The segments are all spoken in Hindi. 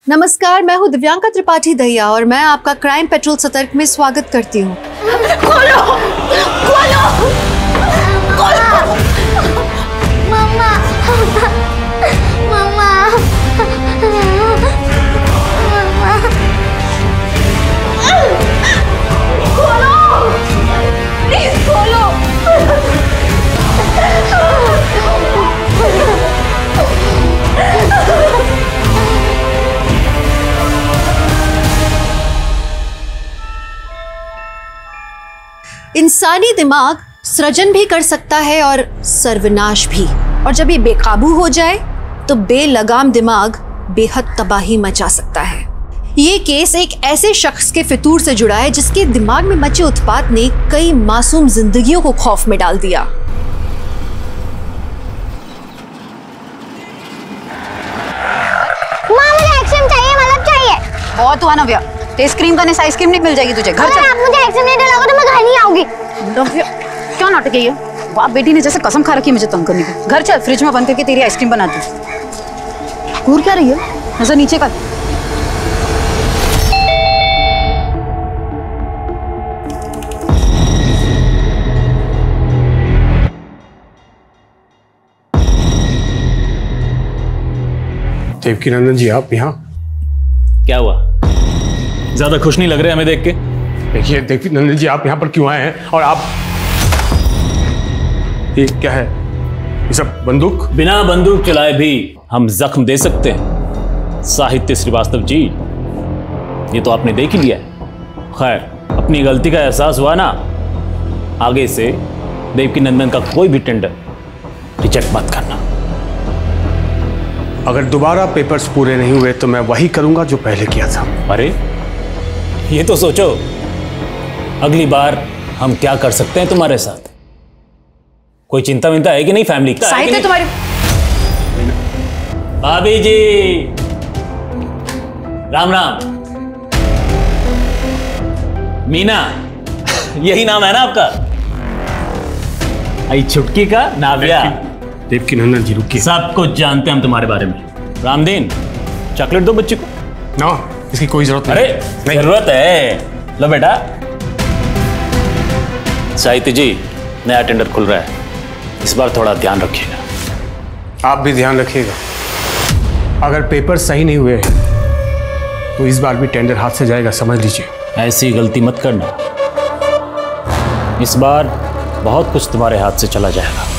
नमस्कार, मैं हूँ दिव्यांका त्रिपाठी दहिया और मैं आपका क्राइम पेट्रोल सतर्क में स्वागत करती हूँ। खोलो, खोलो, खोलो। मम्मा, मम्मा, खोलो, प्लीज खोलो। इंसानी दिमाग सृजन भी कर सकता है और सर्वनाश भी, और जब ये बेकाबू हो जाए तो बेलगाम दिमाग बेहद तबाही मचा सकता है। ये केस एक ऐसे शख्स के फितूर से जुड़ा है जिसके दिमाग में मचे उत्पात ने कई मासूम जिंदगियों को खौफ में डाल दिया। माँ, मुझे आइसक्रीम चाहिए, मतलब चाहिए। बहुत हुआ नव्या, टेस्ट क्रीम का आइसक्रीम नहीं मिल जाएगी तुझे। घर चल। आप मुझे आइसक्रीम नहीं दिलाओगे तो मैं घर नहीं आऊंगी। नव्या, क्या नाटक है ये? बाप बेटी ने जैसे कसम खा रखी है मुझे तंग करने की। घर चल, फ्रिज में बंद करके तेरी आइसक्रीम बना दूं। घूर क्या रही है? नजर नीचे कर। देवकी नंदन जी, आप यहाँ? क्या हुआ? ज्यादा खुश नहीं लग रहे हमें देख के। देखिए देवकी नंदन जी, आप यहाँ पर क्यों आए हैं? और आप ये क्या है? ये सब बंदूक? बिना बंदूक चलाए भी हम जख्म दे सकते हैं साहित्य श्रीवास्तव जी, ये तो आपने देख ही लिया है। खैर, अपनी गलती का एहसास हुआ ना, आगे से देवकी नंदन का कोई भी टेंडर रिजेक्ट मत करना। अगर दोबारा पेपर्स पूरे नहीं हुए तो मैं वही करूंगा जो पहले किया था। अरे ये तो सोचो, अगली बार हम क्या कर सकते हैं तुम्हारे साथ। कोई चिंता विंता है कि नहीं फैमिली का? साहित्य तुम्हारी। भाभी जी, राम राम। मीना, यही नाम है ना आपका? आई छुटकी का नाव्या। देवकी नंदन जी रुकिए। सब कुछ जानते हैं हम तुम्हारे बारे में। रामदीन, चॉकलेट दो बच्चे को। ना, इसकी कोई जरूरत नहीं। अरे जरूरत है, लो बेटा। साहित्य जी, नया टेंडर खुल रहा है, इस बार थोड़ा ध्यान रखिएगा। आप भी ध्यान रखिएगा। अगर पेपर सही नहीं हुए तो इस बार भी टेंडर हाथ से जाएगा, समझ लीजिए। ऐसी गलती मत करना, इस बार बहुत कुछ तुम्हारे हाथ से चला जाएगा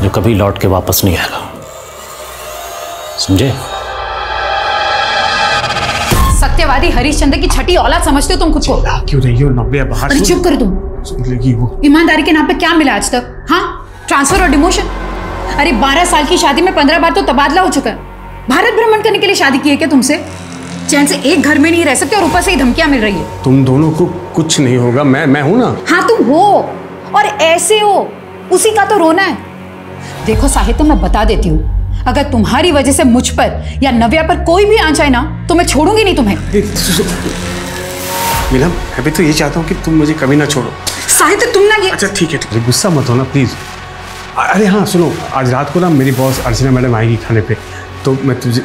जो कभी लौट के वापस नहीं आएगा, समझे? सत्यवादी हरिश्चंद्र की छठी औलाद समझते हो तुम खुद को? क्यों रही हो नव्या? बाहर अरे चुप कर तुम। वो ईमानदारी के नाम पे क्या मिला आज तक? हाँ, ट्रांसफर और डिमोशन। अरे 12 साल की शादी में 15 बार तो तबादला हो चुका है। भारत भ्रमण करने के लिए शादी की है क्या तुमसे? चैन से एक घर में नहीं रह सकते और ऊपर से ही धमकियां मिल रही है। तुम दोनों को कुछ नहीं होगा, मैं हूं ना। हाँ तुम हो, और ऐसे हो, उसी का तो रोना है। देखो साहित्य, मैं बता देती हूँ, अगर तुम्हारी वजह से मुझ पर या नव्या पर कोई भी आंच आए ना तो मैं छोड़ूंगी नहीं तुम्हें। मीना, मैं भी तो ये चाहता हूँ कि तुम मुझे कभी ना छोड़ो। साहित्य तुम ना ये। अच्छा ठीक है, गुस्सा मत होना प्लीज। अरे हाँ सुनो, आज रात को ना मेरी बॉस अर्चना मैडम आएगी खाने पे, तो मैं तुझे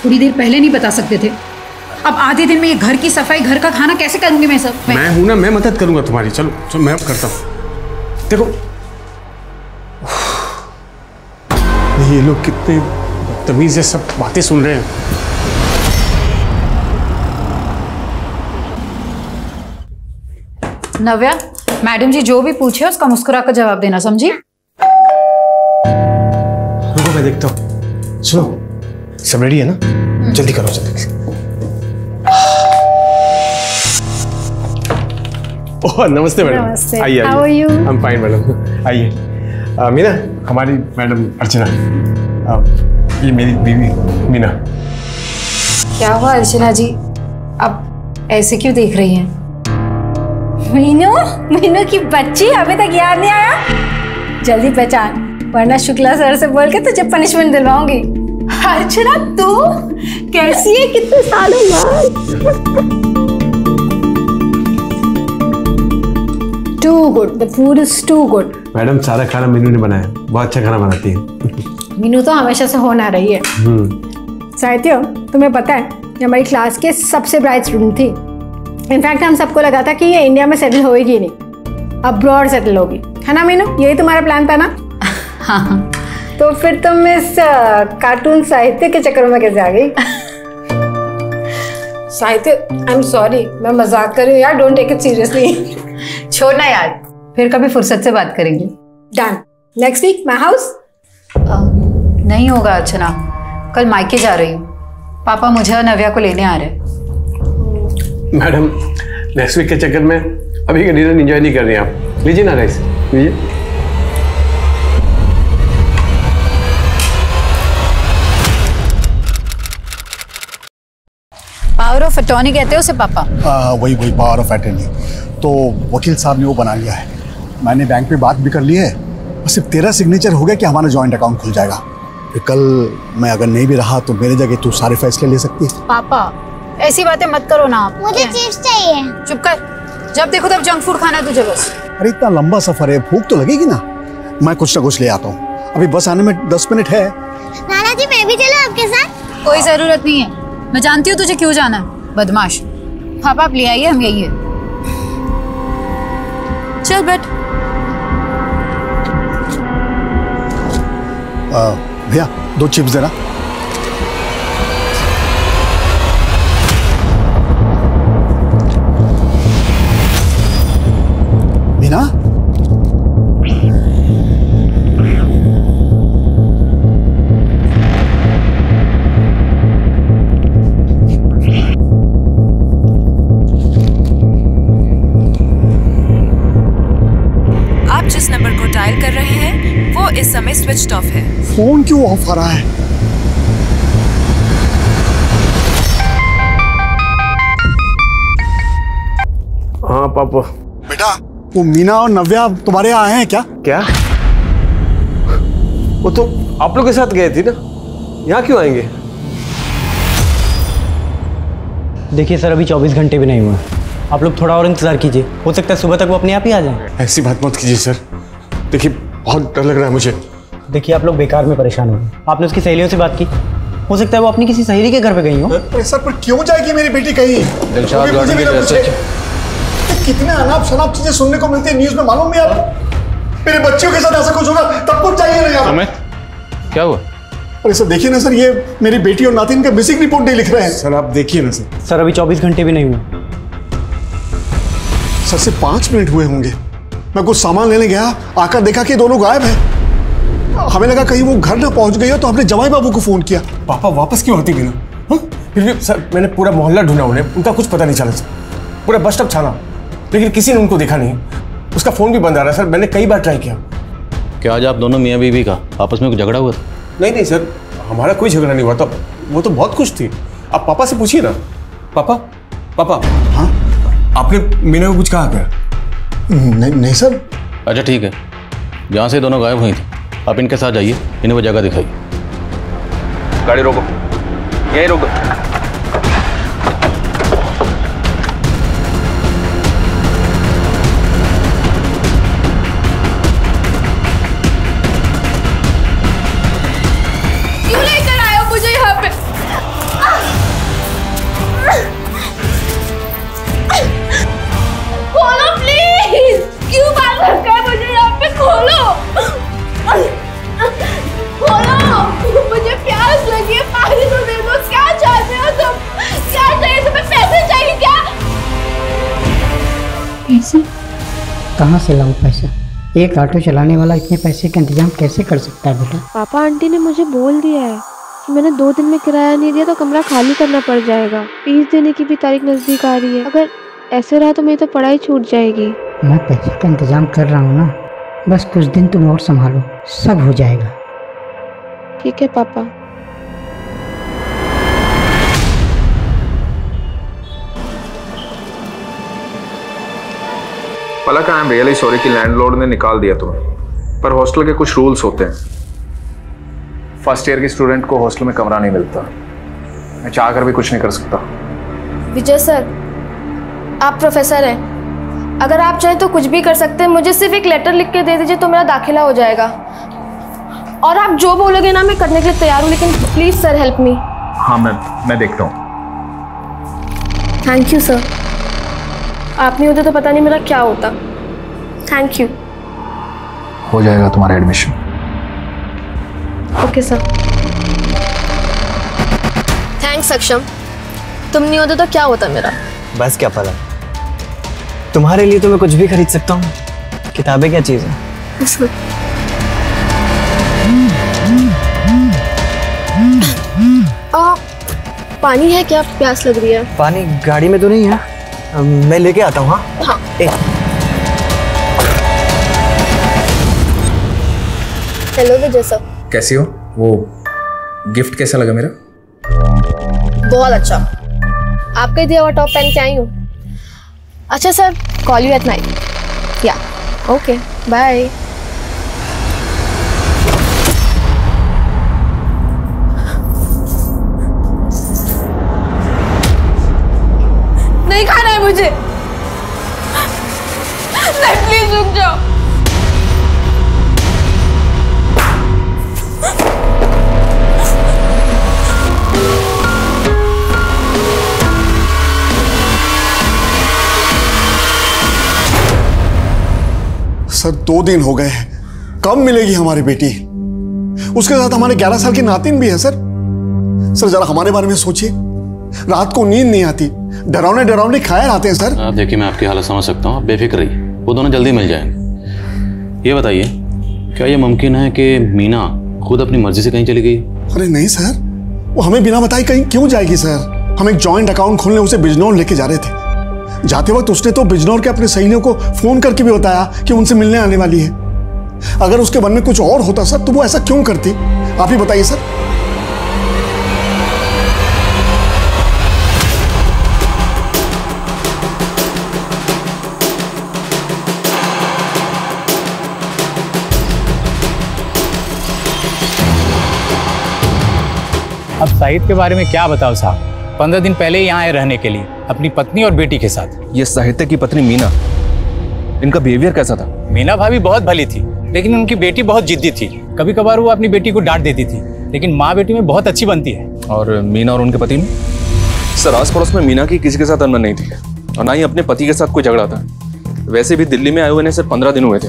थोड़ी देर पहले नहीं बता सकते थे? अब आधे दिन में ये घर की सफाई, घर का खाना कैसे करूंगी मैं सब? मैं हूं ना, मैं मदद करूंगा तुम्हारी। चलो चलो, मैं अब करता हूँ। देखो ये लोग कितने तमीज से सब बातें सुन रहे हैं। नव्या, मैडम जी जो भी पूछे उसका मुस्कुरा कर जवाब देना, समझी? रुको मैं देखता हूँ। सुनो, सब रेडी है ना? जल्दी करो, जल्दी। ओह नमस्ते मैडम। नमस्ते। आइए How are you? I'm fine madam. आइए। मीना, हमारी मैडम अर्चना। ये मेरी बीवी मीना। क्या हुआ अर्चना जी, अब ऐसे क्यों देख रही हैं? मीनू, मीनू की बच्ची अभी तक याद नहीं आया? जल्दी पहचान, वरना शुक्ला सर से बोल के तुझे पनिशमेंट दिलवाऊंगी। अर्चना तू कैसी है, कितने सालों बाद? Too good, the food is too good. Madam, सारा खाना मीनू ने बनाया, बहुत अच्छा खाना बनाती है। मीनू तो हमेशा से होना रही है। साहित्य, तुम्हें पता है ये हमारी क्लास के सबसे ब्राइट स्टूडेंट थी। इनफैक्ट हम सबको लगा था कि ये इंडिया में सेटल होएगी नहीं, अब्रॉड सेटल होगी, है ना मीनू? यही तुम्हारा प्लान था ना? हाँ। तो फिर तुम इस कार्टून साहित्य के चक्कर में कैसे आ गई? साहित्य, आई एम सॉरी, मैं मजाक कर रही हूँ यार, डोंट टेक इट सीरियसली। छोड़ना यार, फिर कभी फुर्सत से बात करेंगे। Done. Next week my house? नहीं होगा अर्चना, कल मायके जा रही हूँ। पापा मुझे और नव्या को लेने आ रहे हैं। मैडम, नेक्स्ट वीक के चक्कर में अभी का डिनर एंजॉय नहीं कर रही आप। लीजिए ना राइस, लीजिए। पावर ऑफ अटॉर्नी कहते हो उसे पापा? वही पावर ऑफ अटॉर्नी। तो वकील साहब ने वो बना लिया है, मैंने बैंक पे बात भी कर ली है, और सिर्फ तेरा सिग्नेचर हो गया कि हमारा जॉइंट अकाउंट खुल जाएगा। फिर कल मैं अगर नहीं भी रहा तो मेरे जगह तू सारे फैसले ले सकती है। पापा ऐसी बातें मत करो ना आप। मुझे चिप्स चाहिए। चुप कर, जब देखो तब जंक फूड खाना है तुझे बस। अरे इतना लंबा सफर है, भूख तो लगेगी ना। मैं कुछ ना कुछ ले आता हूँ, अभी बस आने में 10 मिनट है। नाना जी मैं भी चलूं आपके साथ? कोई जरूरत नहीं है, मैं जानती हूँ तुझे क्यों जाना है, बदमाश। पापा आप ले आइए, हम यही है। चल बैठ। भैया 2 चिप्स देना। मीना, आप जिस नंबर को डायल कर रहे हैं वो इस समय स्विच्ड ऑफ है। फोन क्यों ऑफ आ रहा है? हाँ पापा। बेटा, वो मीना और नव्या तुम्हारे यहाँ आए हैं क्या? क्या? वो तो आप लोग के साथ गए थे ना, यहाँ क्यों आएंगे? देखिए सर, अभी 24 घंटे भी नहीं हुए, आप लोग थोड़ा और इंतजार कीजिए, हो सकता है सुबह तक वो अपने आप ही आ जाए। ऐसी बात मत कीजिए सर, देखिए बहुत डर लग रहा है मुझे। देखिए आप लोग बेकार में परेशान हो गए, आपने उसकी सहेलियों से बात की, हो सकता है वो अपनी किसी सहेली के घर पे गई हो। अरे सर, पर क्यों जाएगी मेरी बेटी कहीं? कितने अनाप शनाप चीजें सुनने को मिलती है न्यूज में, मालूम है आपको? मेरे बच्चों के साथ ऐसा कुछ होगा तब कुछ चाहिए नहीं यार। क्या हुआ? अरे सर देखिए ना सर, ये मेरी बेटी और नातिन का मिसिंग रिपोर्ट नहीं लिख रहे हैं। सर आप देखिए ना सर। सर अभी 24 घंटे भी नहीं हुए। सर से 5 मिनट हुए होंगे, मैं कुछ सामान लेने गया, आकर देखा कि दोनों गायब हैं। हमें लगा कहीं वो घर ना पहुंच गई हो, तो हमने जमाई बाबू को फोन किया। पापा वापस क्यों आती बिना? फिर भी सर मैंने पूरा मोहल्ला ढूंढा उन्हें, उनका कुछ पता नहीं चला सर। पूरा बस स्टॉप छाना, लेकिन किसी ने उनको देखा नहीं। उसका फोन भी बंद आ रहा है सर, मैंने कई बार ट्राई किया। क्या आज आप दोनों मियाँ बीवी का आपस में कुछ झगड़ा हुआ था? नहीं सर, हमारा कोई झगड़ा नहीं हुआ था, वो तो बहुत खुश थी। आप पापा से पूछिए ना। पापा। हाँ? आपने मीना को कुछ कहा क्या? नहीं सर। अच्छा ठीक है, जहाँ से दोनों गायब हुई थी आप इनके साथ जाइए, इन्हें वो जगह दिखाइए। गाड़ी रोको, यहीं रोको। क्यों लेकर आए हो मुझे यहाँ पे? खोलो प्लीज, क्यों बात रखा है मुझे यहाँ पे? खोलो, मुझे प्यास लगी है, पानी तो दे दो। क्या चाहते हो तुम? क्या चाहिए तुम्हें? पैसे चाहिए क्या? पैसे? कहाँ से लाऊं पैसा? एक ऑटो चलाने वाला इतने पैसे का इंतजाम कैसे कर सकता है बेटा? पापा आंटी ने मुझे बोल दिया है कि मैंने 2 दिन में किराया नहीं दिया तो कमरा खाली करना पड़ जाएगा। फीस देने की भी तारीख नजदीक आ रही है, अगर ऐसे रहा तो मेरी तो पढ़ाई छूट जाएगी। मैं पैसे का इंतजाम कर रहा हूँ ना, बस कुछ दिन तुम और संभालो, सब हो जाएगा। ठीक है पापा। पलक, आई एम रियली सॉरी कि लैंडलॉर्ड ने निकाल दिया तुम्हें, पर हॉस्टल के कुछ रूल्स होते हैं। फर्स्ट ईयर के स्टूडेंट को हॉस्टल में कमरा नहीं मिलता। मैं चाह कर भी कुछ नहीं कर सकता। विजय सर, आप प्रोफेसर हैं, अगर आप चाहें तो कुछ भी कर सकते हैं। मुझे सिर्फ एक लेटर लिख के दे दीजिए तो मेरा दाखिला हो जाएगा, और आप जो बोलोगे ना मैं करने के लिए तैयार हूँ, लेकिन प्लीज सर हेल्प मी। हाँ मैं देखता हूँ। थैंक यू सर, आप नहीं होते तो पता नहीं मेरा क्या होता। Thank you. हो जाएगा तुम्हारा एडमिशन। Okay sir. थैंक्स अक्षम, तुम नहीं होते तो क्या होता मेरा। बस क्या पता, तुम्हारे लिए तो मैं कुछ भी खरीद सकता हूँ, किताबें क्या चीज़ है। पानी है क्या? प्यास लग रही है। पानी गाड़ी में तो नहीं है, मैं लेके आता हूँ। हाँ, हेलो विजय सर, कैसी हो? वो गिफ्ट कैसा लगा मेरा? बहुत अच्छा। आपका दिया हुआ टॉप पहन के आई हूँ। अच्छा sir, call you at night. या ओके, बाय। नहीं खाना है मुझे। नहीं, प्लीज रुक जाओ। सर 2 दिन हो गए हैं, कब मिलेगी हमारी बेटी? उसके साथ हमारे 11 साल की नातिन भी है सर। सर जरा हमारे बारे में सोचिए, रात को नींद नहीं आती, डरावने ख्याल आते हैं सर। आप देखिए, मैं आपकी हालत समझ सकता हूँ, आप बेफिक्र रहिए, वो दोनों जल्दी मिल जाएंगे। ये बताइए, क्या ये मुमकिन है कि मीना खुद अपनी मर्जी से कहीं चली गई? अरे नहीं सर, वो हमें बिना बताए कहीं क्यों जाएगी सर? हम एक जॉइंट अकाउंट खोलने उसे बिजनौर लेके जा रहे थे। जाते वक्त उसने तो बिजनौर के अपने सहेलियों को फोन करके भी बताया कि उनसे मिलने आने वाली है। अगर उसके मन में कुछ और होता सर तो वो ऐसा क्यों करती? आप ही बताइए सर। अब साहिद के बारे में क्या बताओ साहब, 15 दिन पहले यहाँ आए रहने के लिए अपनी पत्नी और बेटी के साथ। ये साहित्य की पत्नी मीना, इनका बिहेवियर कैसा था? मीना भाभी बहुत भली थी, लेकिन उनकी बेटी बहुत जिद्दी थी। कभी कभार वो अपनी बेटी को डांट देती थी, लेकिन माँ बेटी में बहुत अच्छी बनती है। और मीना और उनके पति में? सर आस पड़ोस में मीना की किसी के साथ अनबन नहीं थी, और ना ही अपने पति के साथ कोई झगड़ा था। वैसे भी दिल्ली में आए हुए सिर्फ 15 दिन हुए थे।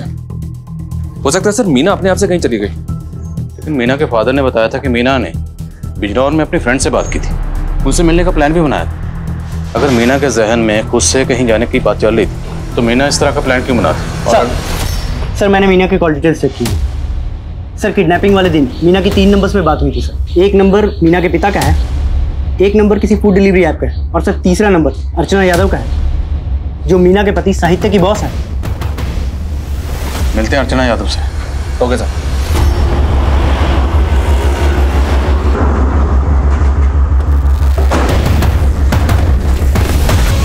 हो सकता है सर मीना अपने आप से कहीं चली गई। लेकिन मीना के फादर ने बताया था कि मीना ने बिजनौर में अपनी फ्रेंड से बात की थी, उनसे मिलने का प्लान भी बनाया था। अगर मीना के जहन में खुद से कहीं जाने की बात चल रही थी तो मीना इस तरह का प्लान क्यों बनाती? सर मैंने मीना के कॉल डिटेल्स चेक की। सर किडनैपिंग वाले दिन मीना की 3 नंबर्स में बात हुई थी सर। एक नंबर मीना के पिता का है, एक नंबर किसी फूड डिलीवरी ऐप का है, और सर तीसरा नंबर अर्चना यादव का है, जो मीना के पति साहित्य की बॉस है। मिलते हैं अर्चना यादव से। Okay sir.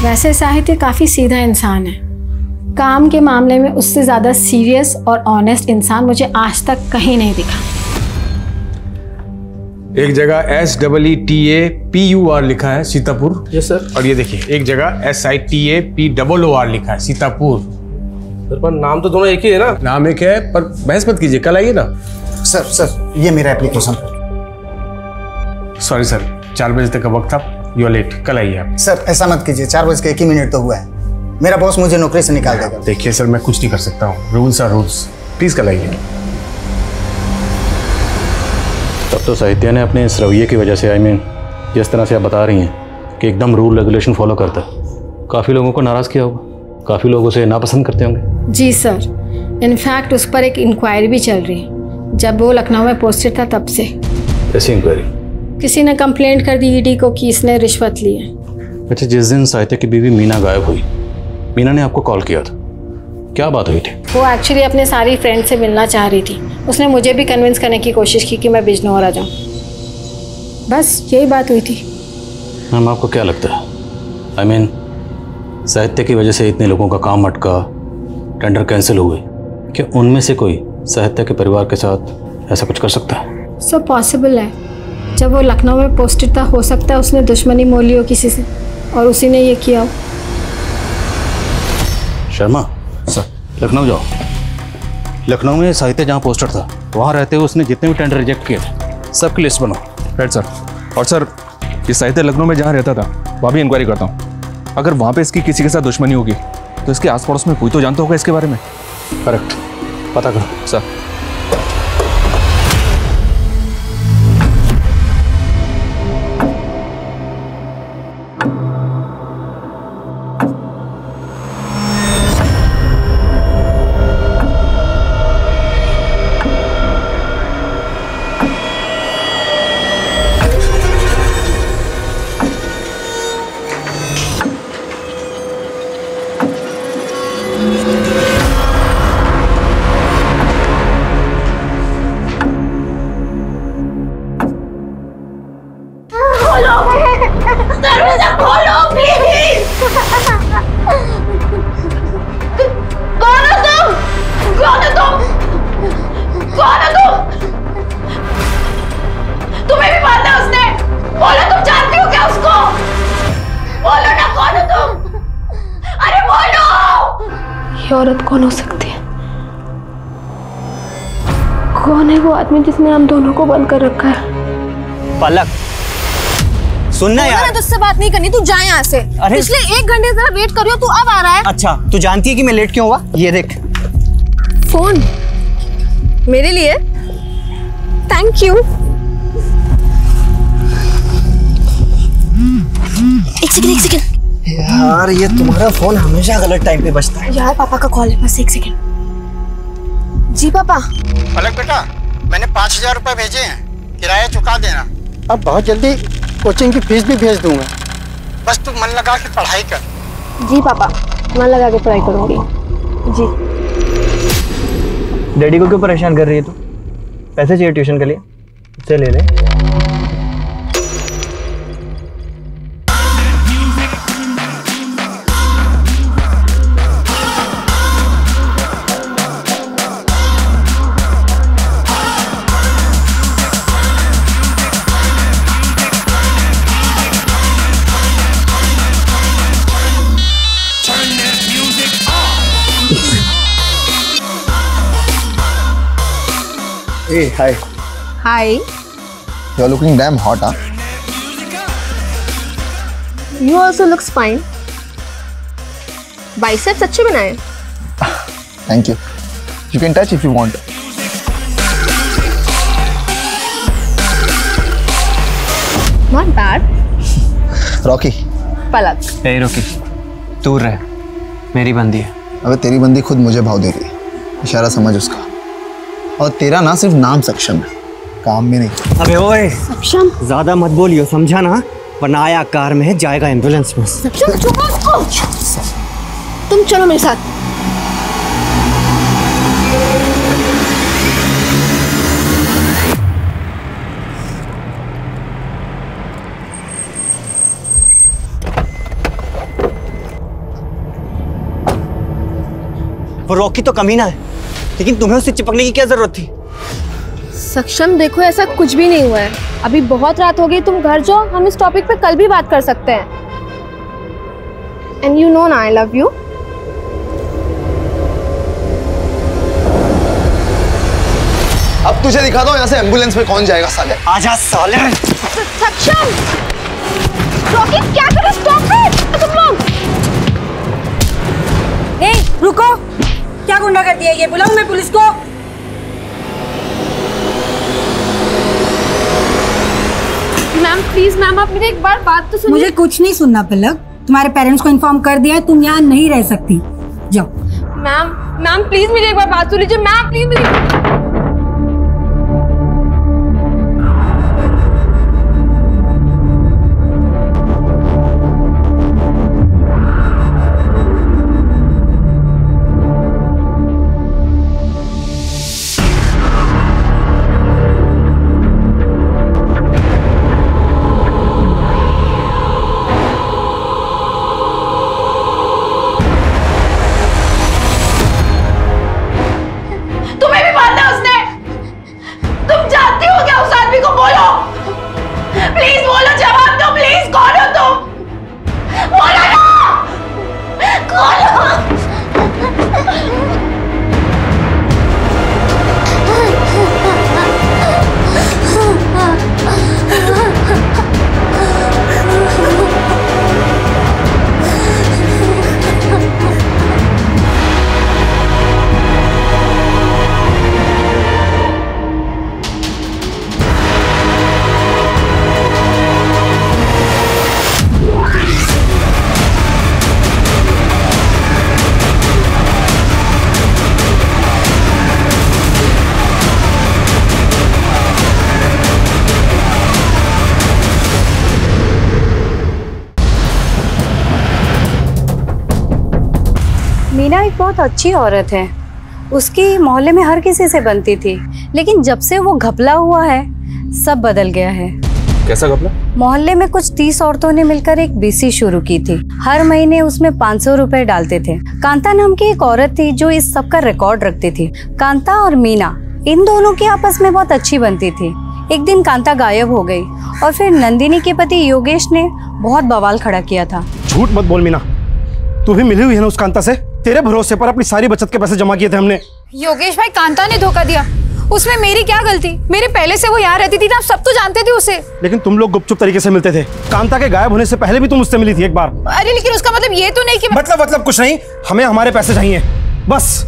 वैसे साहित्य काफ़ी सीधा इंसान है। काम के मामले में उससे ज़्यादा सीरियस और ऑनेस्ट इंसान मुझे आज तक कहीं नहीं दिखा। एक जगह SEETAPUR लिखा है सीतापुर। Yes sir. और ये देखिए एक जगह SITAPOOR लिखा है सीतापुर। सर पर नाम तो दोनों एक ही है ना? नाम एक है, पर बहस मत कीजिए, कल आइए ना। सर ये मेरा एप्लीकेशन। सॉरी सर, 4 बजे तक का वक्त था, यू आर लेट, कल आइए आप। सर ऐसा मत कीजिए, 4 बज के 1 ही मिनट तो हुआ है, मेरा बॉस मुझे नौकरी से निकाल देगा। देखिए सर, मैं कुछ नहीं कर सकता हूँ, रूल्स आर रूल्स, प्लीज कल आइए। तब तो साहित्य ने अपने इस रवैये की वजह से, जिस तरह से आप बता रही हैं कि एकदम रूल रेगुलेशन फॉलो करता है, काफ़ी लोगों को नाराज़ किया होगा, काफ़ी लोग उसे नापसंद करते होंगे। जी सर, इनफैक्ट उस पर एक इंक्वायरी भी चल रही है, जब वो लखनऊ में पोस्टेड था तब से। ऐसी इंक्वायरी? किसी ने कंप्लेंट कर दी ईडी को कि इसने रिश्वत ली है। अच्छा, जिस दिन साहित्य की बीवी मीना गायब हुई, मीना ने आपको कॉल किया था, क्या बात हुई थी? वो एक्चुअली अपने सारी फ्रेंड से मिलना चाह रही थी। उसने मुझे भी कन्विंस करने की कोशिश की कि मैं बिजनौर आ जाऊँ, बस यही बात हुई थी। मैम आपको क्या लगता है, साहित्य की वजह से इतने लोगों का काम अटका, टेंडर कैंसिल हुए, क्या उनमें से कोई साहित्य के परिवार के साथ ऐसा कुछ कर सकता है? सब पॉसिबल है। जब वो लखनऊ में पोस्टेड था, हो सकता है उसने दुश्मनी मोल ली हो किसी से और उसी ने ये किया हो। शर्मा सर, लखनऊ जाओ। लखनऊ में साहित्य जहाँ पोस्टर था, वहाँ रहते हुए उसने जितने भी टेंडर रिजेक्ट किए थे, सबकी लिस्ट बनाओ। Right sir. और सर ये साहित्य लखनऊ में जहाँ रहता था वहाँ भी इंक्वायरी करता हूँ। अगर वहाँ पे इसकी किसी के साथ दुश्मनी होगी तो इसके आस पड़ोस में कोई तो जानता होगा इसके बारे में। करेक्ट, पता करो सर। औरत कौन हो सकती है? कौन है वो आदमी जिसने हम दोनों को बंद कर रखा है? पलक, सुनना यार। मैंने तुझसे बात नहीं करनी, तू जा यहाँ से। पिछले 1 घंटे से वेट कर रही हो, तू अब आ रहा है। अच्छा, तू जानती है कि मैं लेट क्यों हुआ? ये देख फोन मेरे लिए। Thank you. एक सेकंड। यार ये तुम्हारा फोन हमेशा गलत टाइम पे बजता है। यार पापा का कॉल है, बस 1 सेकंड। जी पापा। पलक बेटा, मैंने 5000 रुपए भेजे हैं, किराया चुका देना। अब बहुत जल्दी कोचिंग की फीस भी भेज दूंगा, बस तू मन लगा के पढ़ाई कर। जी पापा, मन लगा के पढ़ाई करूंगी। जी। डैडी को क्यों परेशान कर रही है तू? पैसे चाहिए ट्यूशन के लिए, उससे ले ले। Hey, hi. Hi. You're looking damn hot, huh? You also looks fine. Biceps अच्छे बनाए। Thank you. You can touch if you want. Not bad. Rocky. Palak. Hey Rocky, दूर रह, मेरी बंदी है। अबे तेरी बंदी खुद मुझे भाव दे रही है, इशारा समझ उसका। और तेरा ना सिर्फ नाम सक्षम है, काम में नहीं। अबे ओए, सक्षम ज्यादा मत बोलियो, समझा ना? वरना आया कार में है, जाएगा एम्बुलेंस में। सक्षम चुप हो। तुम चलो मेरे साथ। वो रॉकी तो कमीना है, लेकिन तुम्हें उससे चिपकने की क्या जरूरत थी? सक्षम देखो, ऐसा कुछ भी नहीं हुआ है। अभी बहुत रात हो गई, तुम घर जाओ, हम इस टॉपिक पे कल भी बात कर सकते हैं। एंड यू नो ना, आई लव यू। अब तुझे दिखाता हूँ यहाँ से एम्बुलेंस में कौन जाएगा साले। आजा साले। सक्षम, रॉकी क्या कर रहे हो? स्टॉप इट तुम लोग। ए, रुको, क्या गुंडागर्दी है ये? बुलाऊं मैं पुलिस को? मैम प्लीज, मैम आप मेरी एक बार बात तो सुनिए। मुझे कुछ नहीं सुनना पलक, तुम्हारे पेरेंट्स को इन्फॉर्म कर दिया है, तुम यहाँ नहीं रह सकती, जाओ। मैम प्लीज मेरी एक बार बात सुन लीजिए। मैम प्लीज मेरी। तुम्हें भी मार मीना एक बहुत अच्छी औरत है, उसकी मोहल्ले में हर किसी से बनती थी, लेकिन जब से वो घपला हुआ है सब बदल गया है। कैसा घपला? मोहल्ले में कुछ 30 औरतों ने मिलकर एक बीसी शुरू की थी। हर महीने उसमें 500 रुपए डालते थे। कांता नाम की एक औरत थी जो इस सब का रिकॉर्ड रखती थी। कांता और मीना इन दोनों की आपस में बहुत अच्छी बनती थी। एक दिन कांता गायब हो गई और फिर नंदिनी के पति योगेश ने बहुत बवाल खड़ा किया था। झूठ मत बोल मीना, तू भी मिली हुई है ना उस कांता से? तेरे भरोसे पर अपनी सारी बचत के पैसे जमा किए थे हमने। योगेश भाई, कांता ने धोखा दिया, उसमें मेरी क्या गलती? मेरे पहले से वो यहाँ रहती थी ना, सब तो जानते थे उसे। लेकिन तुम लोग गुपचुप तरीके से मिलते थे। कांता के गायब होने से पहले भी तुम उससे मिली थी एक बार। अरे लेकिन उसका मतलब ये तो नहीं कि मतलब कुछ नहीं, हमें हमारे पैसे चाहिए बस।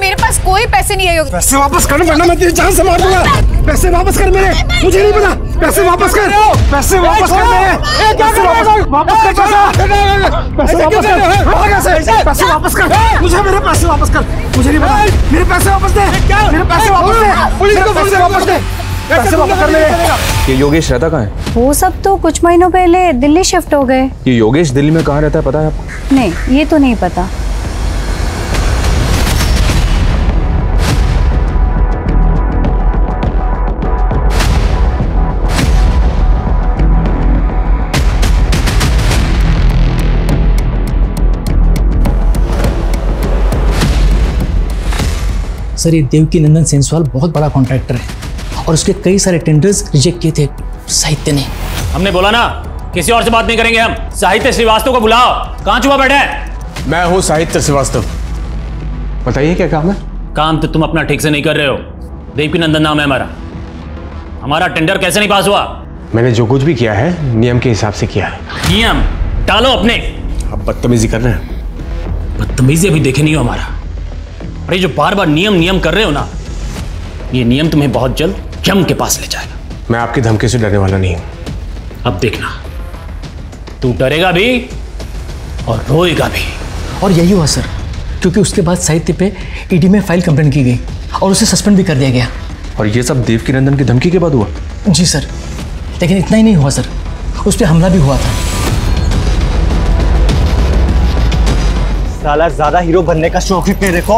मेरे पास कोई पैसे नहीं है योगेश। पैसे वापस कर वरना मैं तेरी जान से मार दूंगा। पैसे वापस कर मेरे, मुझे नहीं पता। पैसे वापस कर, पैसे वापस कर मेरे, पैसे वापस कर, पैसे वापस कर, पैसे वापस कर, मुझे मेरे पैसे वापस कर। मुझे नहीं पता, मेरे पैसे वापस दे, मेरे पैसे वापस दे, पुलिस को पैसे वापस दे, पैसे वापस कर मेरे। ये योगेश रहता कहाँ है? वो सब तो कुछ महीनों पहले दिल्ली शिफ्ट हो गए। ये योगेश दिल्ली में कहाँ रहता है पता है आपको? नहीं, ये तो नहीं पता। सर, ये देवकी नंदन सेंसवाल बहुत बड़ा कॉन्ट्रैक्टर है और उसके कई सारे टेंडर्स रिजेक्ट किए थे साहित्य ने। हमने बोला ना किसी और से बात नहीं करेंगे हम। साहित्य श्रीवास्तव को बुलाओ। कहाँ छुपा बैठे हैं? मैं हूँ साहित्य श्रीवास्तव। बताइए क्या काम है? काम तो तुम अपना ठीक से नहीं कर रहे हो। देवकी नंदन नाम है हमारा। हमारा टेंडर कैसे नहीं पास हुआ? मैंने जो कुछ भी किया है नियम के हिसाब से किया है। नियम डालो अपने। अब बदतमीजी कर रहे हैं। बदतमीजी अभी देखे नहीं हो हमारा। अरे जो बार बार नियम नियम कर रहे हो ना, ये नियम तुम्हें बहुत जल्द यम के पास ले जाएगा। मैं आपकी धमकी से डरने वाला नहीं हूं। अब देखना, तू डरेगा भी और रोएगा भी। और यही हुआ सर, क्योंकि उसके बाद साहित्य पे ईडी में फाइल कंप्लेंट की गई और उसे सस्पेंड भी कर दिया गया। और ये सब देवकी नंदन की धमकी के बाद हुआ? जी सर, लेकिन इतना ही नहीं हुआ सर, उस पर हमला भी हुआ था। साला ज्यादा हीरो बनने का शौक है तेरे को?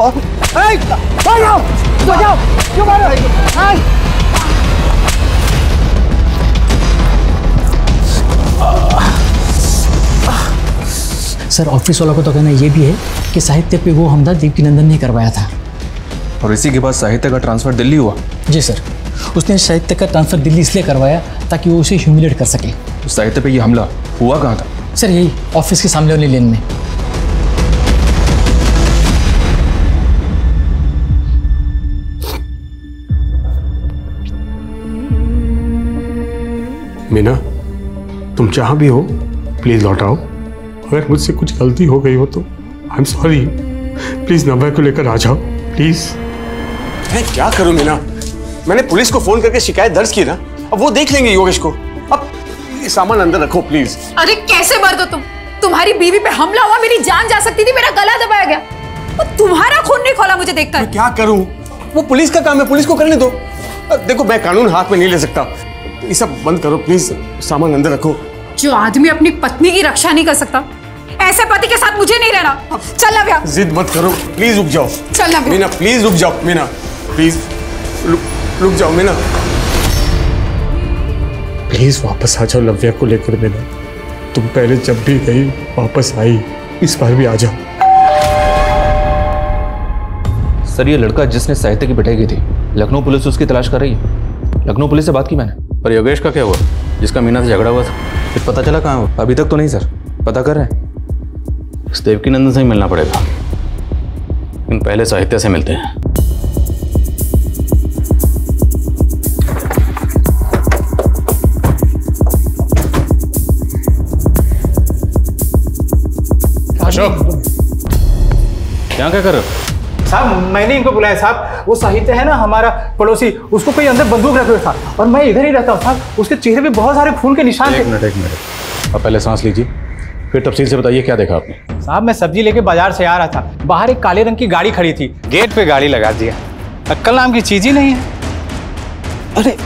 सर, ऑफिस वालों को तो कहना ये भी है कि साहित्य पे वो हमला देवकी नंदन ने करवाया था। और इसी के बाद साहित्य का ट्रांसफर दिल्ली हुआ? जी सर, उसने साहित्य का ट्रांसफर दिल्ली इसलिए करवाया ताकि वो उसे ह्यूमिलेट कर सके। तो साहित्य पे ये हमला हुआ कहाँ था? सर, यही ऑफिस के सामने वाली लेन में। मीना, तुम जहां भी हो प्लीज लौट आओ। अगर मुझसे कुछ गलती हो गई हो तो आई एम सॉरी। प्लीज नव्या को लेकर आ जाओ प्लीज। मैं क्या करूं मीना? मैंने पुलिस को फोन करके शिकायत दर्ज की ना, अब वो देख लेंगे योगेश को। अब ये सामान अंदर रखो प्लीज। अरे कैसे मर्द हो तुम? तुम्हारी बीवी पे हमला हुआ, मेरी जान जा सकती थी, मेरा गला दबाया गया, और तुम्हारा खून नहीं खोला मुझे देखकर। मैं क्या करूं? वो पुलिस का काम है, पुलिस को करने दो। देखो, मैं कानून हाथ में नहीं ले सकता। ये सब बंद करो प्लीज, सामान अंदर रखो। जो आदमी अपनी पत्नी की रक्षा नहीं कर सकता, ऐसे पति के साथ मुझे नहीं रहना। चल नव्या, जिद मत करो प्लीज, रुक जाओ। चल नव्या, मीना प्लीज रुक जाओ। मीना प्लीज रुक जाओ। मीना प्लीज वापस आ जाओ नव्या को लेकर। मीना, तुम पहले जब भी गई वापस आई, इस बार भी आ जाओ। सर, ये लड़का जिसने साहित्य की पिटाई की थी, लखनऊ पुलिस उसकी तलाश कर रही है। लखनऊ पुलिस से बात की मैंने। पर योगेश का क्या हुआ जिसका मीना से झगड़ा हुआ था? फिर पता चला कहाँ हुआ? अभी तक तो नहीं सर, पता कर रहे हैं। इस देवकी नंदन से ही मिलना पड़ेगा, लेकिन पहले साहित्य से मिलते हैं। अशोक, यहाँ क्या कर रहे हो? साहब, मैंने इनको बुलाया साहब। वो साहित्य है ना हमारा पड़ोसी, उसको कोई अंदर बंदूक रखे हुए था और मैं इधर ही रहता हूँ साहब। उसके चेहरे पे बहुत सारे खून के निशान थे। एक मिनट, अब पहले सांस लीजिए, फिर तफसील से बताइए क्या देखा आपने। साहब, मैं सब्जी लेके बाजार से आ रहा था, बाहर एक काले रंग की गाड़ी खड़ी थी, गेट पे गाड़ी लगा दिया। अक्कल नाम की चीज ही नहीं है। अरे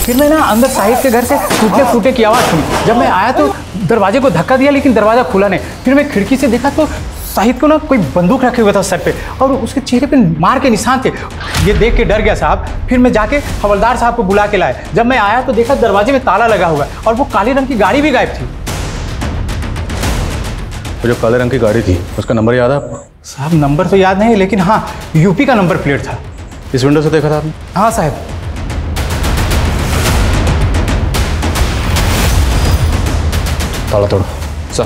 फिर मैं ना अंदर साहिद के घर से टूटने फूटे की आवाज़ सुनी। जब मैं आया तो दरवाजे को धक्का दिया लेकिन दरवाज़ा खुला नहीं। फिर मैं खिड़की से देखा तो साहिद को ना कोई बंदूक रखे हुआ था सर पे और उसके चेहरे पे मार के निशान थे। ये देख के डर गया साहब। फिर मैं जाके हवलदार साहब को बुला के लाया। जब मैं आया तो देखा दरवाजे में ताला लगा हुआ है और वो काले रंग की गाड़ी भी गायब थी। वो जो काले रंग की गाड़ी थी उसका नंबर याद है आपको? साहब नंबर तो याद नहीं लेकिन हाँ यूपी का नंबर प्लेट था। इस विंडो से देखा था आपने? हाँ साहब। ताला तोड़ो सर।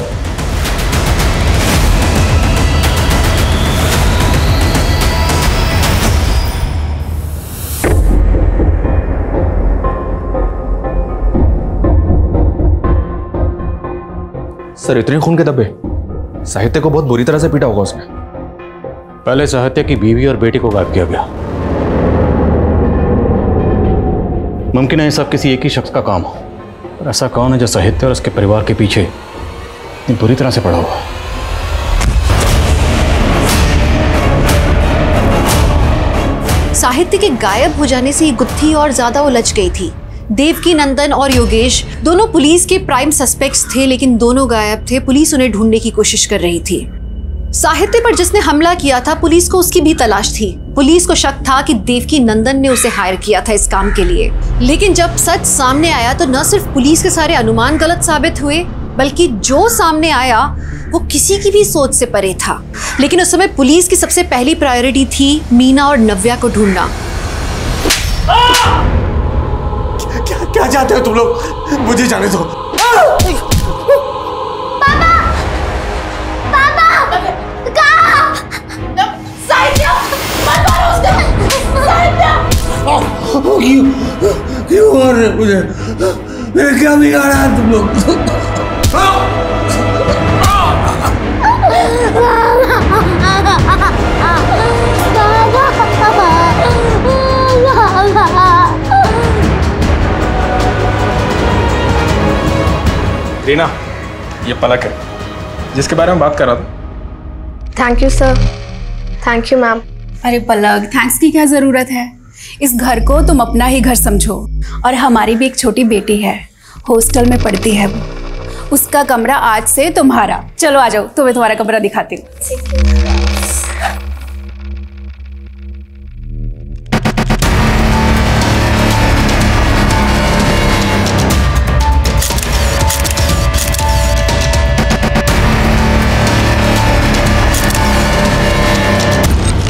सर इतने खून के धब्बे? साहित्य को बहुत बुरी तरह से पीटा होगा उसने। पहले साहित्य की बीवी और बेटी को गायब किया गया। मुमकिन है ये सब किसी एक ही शख्स का काम हो, और ऐसा कौन है जो साहित्य और उसके परिवार के पीछे इतनी बुरी तरह से पड़ा हुआ है? साहित्य के गायब हो जाने से ये गुत्थी और ज्यादा उलझ गई थी। देवकी नंदन और योगेश दोनों पुलिस के प्राइम सस्पेक्ट्स थे, लेकिन दोनों गायब थे। पुलिस उन्हें ढूंढने की कोशिश कर रही थी। साहित्य पर जिसने हमला किया था पुलिस को उसकी भी तलाश थी। पुलिस को शक था कि देवकी नंदन ने उसे हायर किया था इस काम के लिए। लेकिन जब सच सामने आया तो न सिर्फ पुलिस के सारे अनुमान गलत साबित हुए, बल्कि जो सामने आया वो किसी की भी सोच से परे था। लेकिन उस समय पुलिस की सबसे पहली प्रायोरिटी थी मीना और नव्या को ढूंढना। क्या चाहते हो तुम लोग? मुझे जाने दो। पापा! पापा! कहाँ? साहित्य! मत मारो उसको! साहित्य! क्यों मार रहे मुझे? मेरे क्या बिगाड़ा है तुम लोग? रीना, ये पलक है जिसके बारे में बात कर रहा था। Thank you sir. Thank you ma'am. अरे पलक, थैंक्स की क्या जरूरत है? इस घर को तुम अपना ही घर समझो। और हमारी भी एक छोटी बेटी है, हॉस्टल में पढ़ती है वो। उसका कमरा आज से तुम्हारा। चलो आ जाओ, तुम्हें तुम्हारा कमरा दिखाती हूँ।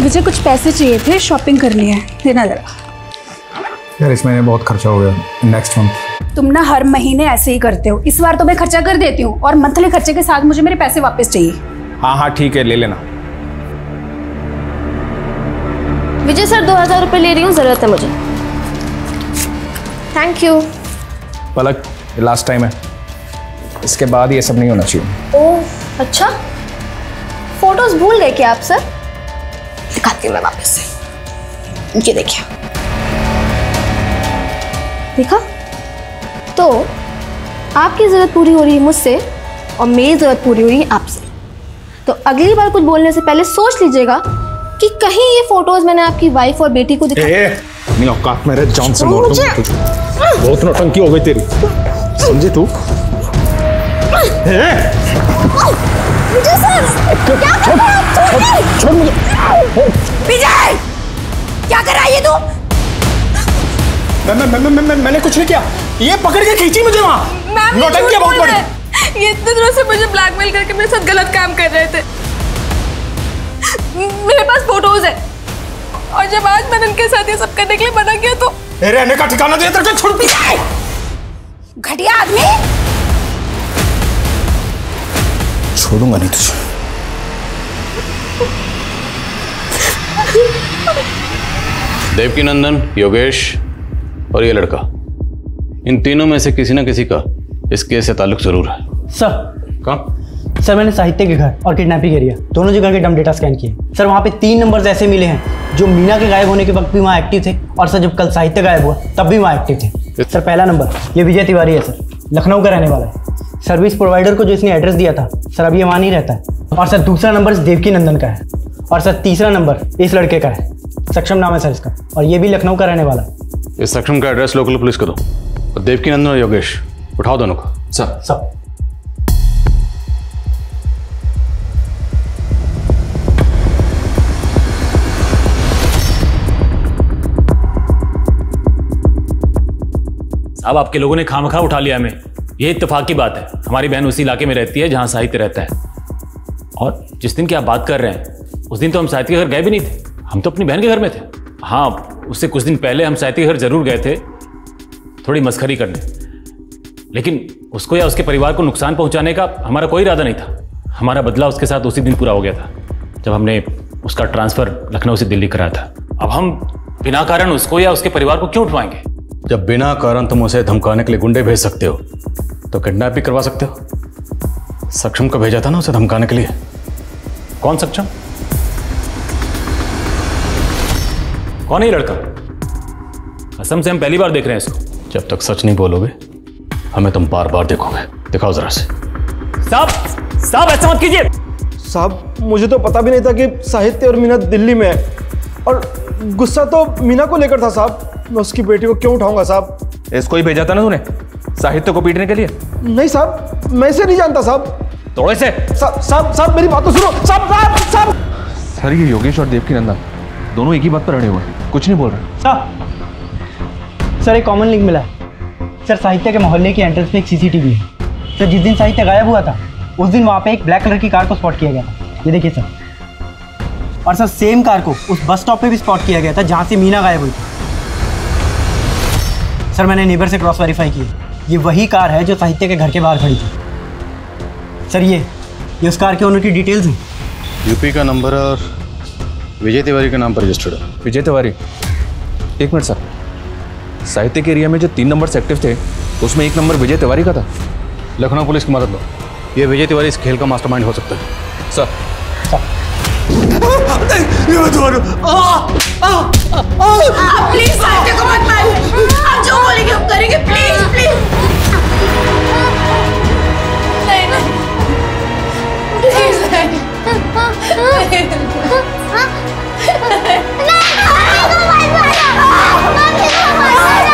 मुझे कुछ पैसे चाहिए थे, शॉपिंग करनी है, देना जरा। यार इस महीने बहुत खर्चा हो गया, नेक्स्ट मंथ। तुम ना हर महीने ऐसे ही करते हो। इस बार तो मैं खर्चा कर देती हूँ और मंथली खर्चे के साथ मुझे मेरे पैसे वापस चाहिए। हाँ हाँ ठीक है, ले लेना। विजय सर 2000 रुपये ले रही हूँ, जरूरत है मुझे। Thank you. पलक, ये लास्ट टाइम है, इसके बाद ये सब नहीं होना चाहिए। ओह अच्छा, फोटोज भूल गए क्या आप सर? दिखाती हूँ मैं वापस से। ये देखिए, देखा तो आपकी जरूरत पूरी हो रही है मुझसे और मेरी जरूरत पूरी हो रही है आपसे। तो अगली बार कुछ बोलने से पहले सोच लीजिएगा कि कहीं ये फोटोज मैंने आपकी वाइफ और बेटी को अपनी औकात में रह, जान से मार दूंगा तुझे। बहुत नौटंकी हो गई तेरी, समझे तू? विजय सर, क्या कर रहे हैं? छोड़ मुझे। विजय, क्या कर रहा है ये तू? मैंने कुछ नहीं किया, ये पकड़ के खींची मुझे वहाँ। नौटंकी बहुत बड़ी। ये इतने दिनों से मुझे ब्लैकमेल करके मेरे साथ गलत काम कर रहे थे। मेरे पास फोटोज है और जब आज मैंने इनके साथ ये सब करने के लिए मना किया तो रहने का ठिकाना दिया तेरे को। छोड़ पीछे, घटिया आदमी। छोड़ूंगा नहीं तुझे। देवकी नंदन, योगेश और ये लड़का, इन तीनों में से किसी ना किसी का इस केस से ताल्लुक जरूर है। सर कहाँ? सर मैंने साहित्य के घर और किडनैपिंग एरिया दोनों जगह के डम डेटा स्कैन किए। सर वहाँ पे 3 नंबर्स ऐसे मिले हैं जो मीना के गायब होने के वक्त भी वहाँ एक्टिव थे, और सर जब कल साहित्य गायब हुआ तब भी वहाँ एक्टिव थे। सर पहला नंबर ये विजय तिवारी है सर, लखनऊ का रहने वाला है। सर्विस प्रोवाइडर को जो इसने एड्रेस दिया था सर अभी वहाँ नहीं रहता है। और सर दूसरा नंबर देवकी नंदन का है, और सर तीसरा नंबर इस लड़के का है, सक्षम नाम है सर इसका, और ये भी लखनऊ का रहने वाला है। इस सेक्शन का एड्रेस लोकल पुलिस को दो और देवकी नंदन और योगेश उठाओ दोनों को। सर। साहब आपके लोगों ने खामखा उठा लिया हमें। ये इत्तेफाक की बात है, हमारी बहन उसी इलाके में रहती है जहां साहित्य रहता है। और जिस दिन की आप बात कर रहे हैं उस दिन तो हम साहित्य के घर गए भी नहीं थे, हम तो अपनी बहन के घर में थे। हाँ, उससे कुछ दिन पहले हम साहित्य के घर जरूर गए थे थोड़ी मस्खरी करने, लेकिन उसको या उसके परिवार को नुकसान पहुंचाने का हमारा कोई इरादा नहीं था। हमारा बदला उसके साथ उसी दिन पूरा हो गया था जब हमने उसका ट्रांसफर लखनऊ से दिल्ली कराया था। अब हम बिना कारण उसको या उसके परिवार को क्यों उठवाएंगे? जब बिना कारण तुम उसे धमकाने के लिए गुंडे भेज सकते हो तो किडनैप भी करवा सकते हो। सक्षम को भेजा था ना उसे धमकाने के लिए। कौन सक्षम? कौन है ये लड़का? कसम से हम पहली बार देख रहे हैं इसको। जब तक सच नहीं बोलोगे हमें तुम बार बार देखोगे। दिखाओ जरा से। साहब ऐसा मत कीजिए। साहब मुझे तो पता भी नहीं था कि साहित्य और मीना दिल्ली में है, और गुस्सा तो मीना को लेकर था साहब। मैं उसकी बेटी को क्यों उठाऊंगा साहब? इसको ही भेजा था ना तूने साहित्य को पीटने के लिए? नहीं साहब, मैं इसे नहीं जानता साहब। तोड़ो इसे। साहब मेरी बात तो सुनो। साहब सर, ये योगेश और देवकी नंदन दोनों एक ही बात पर अड़े हुए हैं, कुछ नहीं बोल रहे। सर एक कॉमन लिंक मिला है सर। साहित्य के मोहल्ले की एंट्रेंस पे एक सीसीटीवी है सर। जिस दिन साहित्य गायब हुआ था उस दिन वहाँ पे एक ब्लैक कलर की कार को स्पॉट किया गया था। ये देखिए सर। और सर सेम कार को उस बस स्टॉप पे भी स्पॉट किया गया था जहाँ से मीना गायब हुई थी। सर मैंने नेबर से क्रॉस वेरीफाई किया, ये वही कार है जो साहित्य के घर के बाहर खड़ी थी। सर ये उस कार के ओनर की डिटेल्स हैं। यूपी का नंबर और विजय तिवारी के नाम पर रजिस्टर्ड है। विजय तिवारी? एक मिनट सर, साहित्य के एरिया में जो 3 नंबर एक्टिव थे उसमें 1 नंबर विजय तिवारी का था। लखनऊ पुलिस की मदद लो, ये विजय तिवारी इस खेल का मास्टरमाइंड हो सकता है। सर प्लीज साहित्य को मत मारिए। आप जो बोलेंगे हम करेंगे। प्लीज प्लीज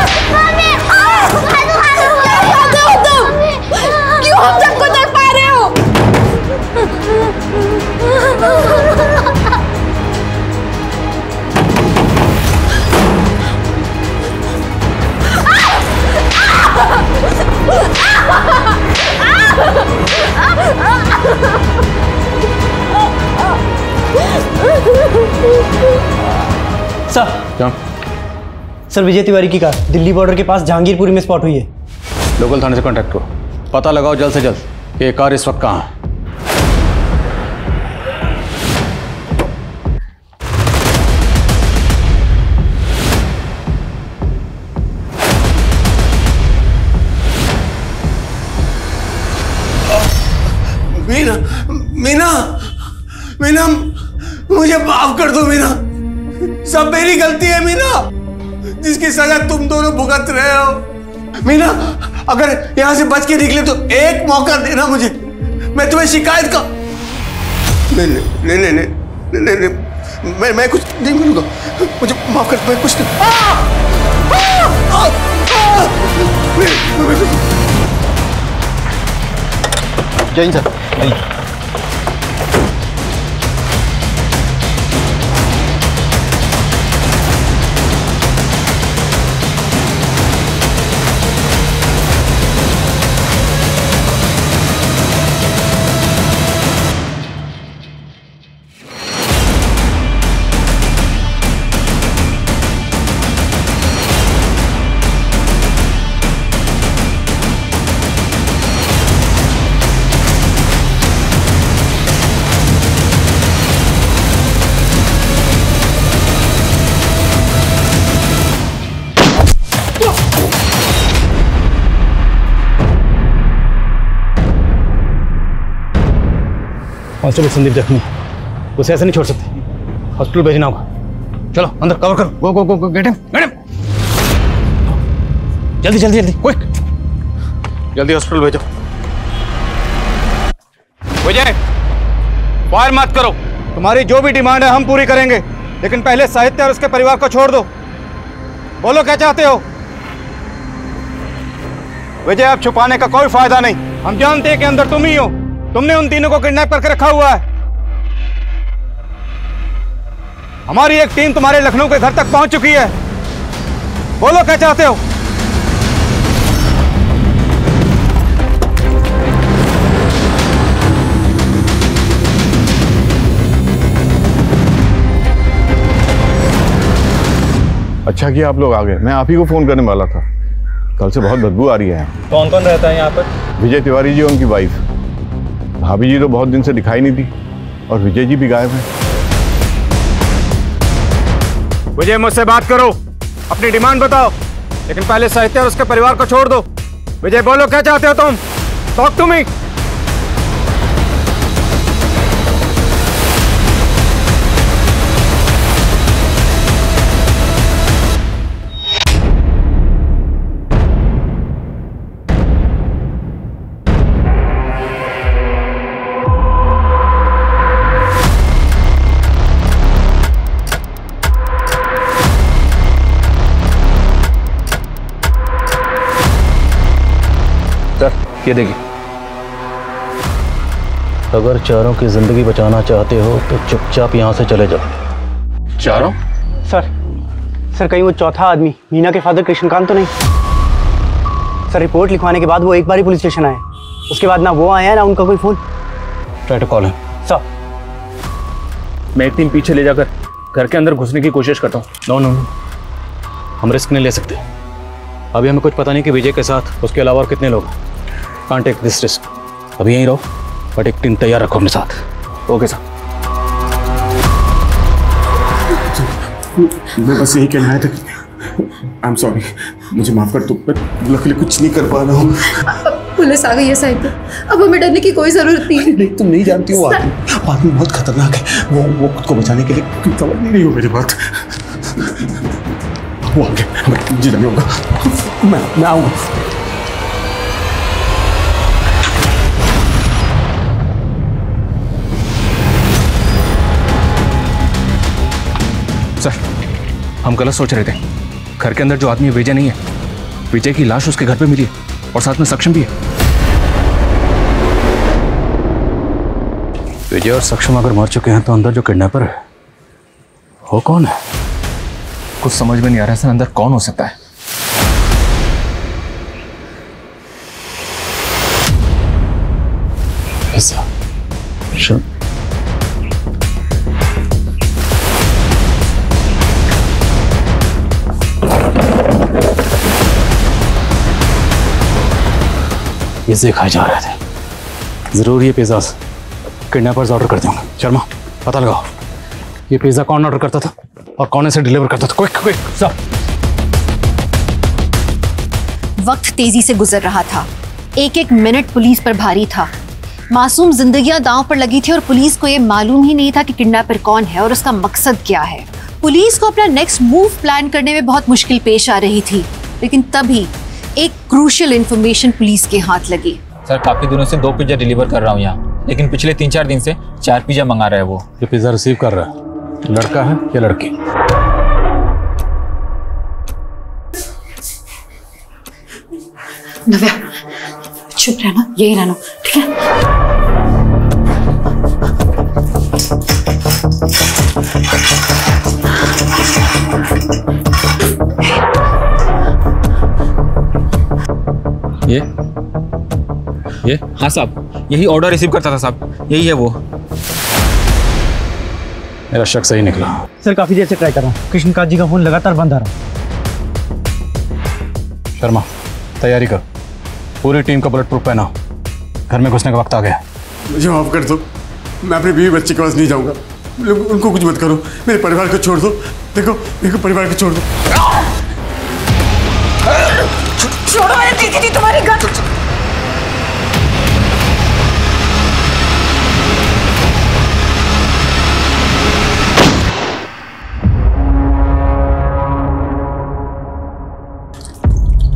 नहीं क्यों हम सबको तक पा रहे हो? सर क्या? सर विजय तिवारी की कार दिल्ली बॉर्डर के पास जहांगीरपुरी में स्पॉट हुई है। लोकल थाने से कांटेक्ट करो, पता लगाओ जल्द से जल्द कि ये कार इस वक्त कहाँ है। मीना मीना मीना मुझे माफ कर दो मीना। सब मेरी गलती है मीना, जिसकी सजा तुम दोनों भुगत रहे हो। मीना अगर यहां से बच के निकले तो एक मौका देना मुझे, मैं तुम्हें शिकायत का नहीं, मैं कुछ नहीं मिलूंगा। मुझे माफ कर, मैं कुछ नहीं। जय हिंद सर। कांस्टेबल संदीप जख्मी, उसे ऐसे नहीं छोड़ सकते, हॉस्पिटल भेजना होगा। चलो अंदर कवर करो। Go go go go get him, get him. जल्दी जल्दी जल्दी, क्विक, जल्दी हॉस्पिटल भेजो। विजय, फायर मत करो। तुम्हारी जो भी डिमांड है हम पूरी करेंगे, लेकिन पहले साहित्य और उसके परिवार को छोड़ दो। बोलो क्या चाहते हो? विजय, अब छुपाने का कोई फायदा नहीं। हम जानते हैं कि अंदर तुम ही हो। तुमने उन तीनों को किडनैप करके रखा हुआ है। हमारी एक टीम तुम्हारे लखनऊ के घर तक पहुंच चुकी है। बोलो क्या चाहते हो? अच्छा किया आप लोग आ गए, मैं आप ही को फोन करने वाला था। कल से बहुत बदबू आ रही है। कौन कौन रहता है यहाँ पर? विजय तिवारी जी और उनकी वाइफ। भाभी जी तो बहुत दिन से दिखाई नहीं थी और विजय जी भी गायब हैं। विजय, मुझसे बात करो, अपनी डिमांड बताओ, लेकिन पहले साहित्य और उसके परिवार को छोड़ दो। विजय, बोलो क्या चाहते हो तुम? Talk to me. ये देखिए, अगर चारों की जिंदगी बचाना चाहते हो तो चुपचाप यहाँ से चले जाओ। चारों? सर कहीं वो चौथा आदमी मीना के फादर कृष्णकांत तो नहीं? सर रिपोर्ट लिखवाने के बाद वो एक बार ही पुलिस स्टेशन आए, उसके बाद ना वो आया ना उनका कोई phone. Try to call him. Sir मैं एक टीम पीछे ले जाकर घर के अंदर घुसने की कोशिश करता हूँ। नो नो नो, हम रिस्क नहीं ले सकते। अभी हमें कुछ पता नहीं कि विजय के साथ उसके अलावा और कितने लोग। Can't take this risk. अभी यहीं रहो, बट एक टीम तैयार रखो अपने साथ। Okay sir. मैं बस यही कहना था कि आई एम सॉरी, मुझे माफ कर दो, पर लकीली कुछ नहीं कर पा रहा हूँ। पुलिस आ गई है साहित्य, अब हमें डरने की कोई जरूरत नहीं। नहीं, तुम नहीं जानती हो आदमी बहुत खतरनाक है। वो खुद को बचाने के लिए समझ नहीं रही हो मेरी बात। वो आगे हमें जीना नहीं होगा। मैं आऊँगा। सर, हम गलत सोच रहे थे। घर के अंदर जो आदमी विजय नहीं है, विजय की लाश उसके घर पे मिली है और साथ में सक्षम भी है। विजय और सक्षम अगर मर चुके हैं तो अंदर जो किडनैपर है वो कौन है? कुछ समझ में नहीं आ रहा है सर, अंदर कौन हो सकता है? ऐसा पिज़्ज़े खाए जा रहे थे। जरूर ये पिज़्ज़ा किडनैपर्स ऑर्डर करते होंगे। शर्मा, पता लगाओ ये पिज़्ज़ा कौन ऑर्डर करता था और कौन इसे डिलीवर करता था। क्विक क्विक सब। वक्त तेजी से गुजर रहा था। एक एक मिनट पुलिस पर भारी था। मासूम जिंदगियां दांव पर लगी थी और पुलिस को यह मालूम ही नहीं था कि किडनैपर कौन है और उसका मकसद क्या है। पुलिस को अपना नेक्स्ट मूव प्लान करने में बहुत मुश्किल पेश आ रही थी, लेकिन तभी एक क्रूशियल इंफॉर्मेशन पुलिस के हाथ लगी। सर, काफी दिनों से 2 पिज्जा डिलीवर कर रहा हूँ यहाँ, लेकिन पिछले 3-4 दिन से 4 पिज्जा मंगा रहा है वो। ये पिज़्ज़ा रिसीव कर रहा है लड़का है या लड़की? नव्या, चुप रहना, यही रहना, ठीक है? ये हाँ साहब, यही ऑर्डर रिसीव करता था साहब, यही है वो। मेरा शक सही निकला। सर काफी देर से ट्राई कर रहा हूँ, कृष्णकांत जी का फोन लगातार बंद आ रहा। शर्मा, तैयारी कर, पूरी टीम का बुलेट प्रूफ पहना। घर में घुसने का वक्त आ गया। मुझे माफ कर दो, मैं अपने बीवी बच्चे के पास नहीं जाऊंगा। उनको कुछ मत करो, मेरे परिवार को छोड़ दो। देखो परिवार को छोड़ दो। छोड़ो, मैंने दी थी तुम्हारी गन।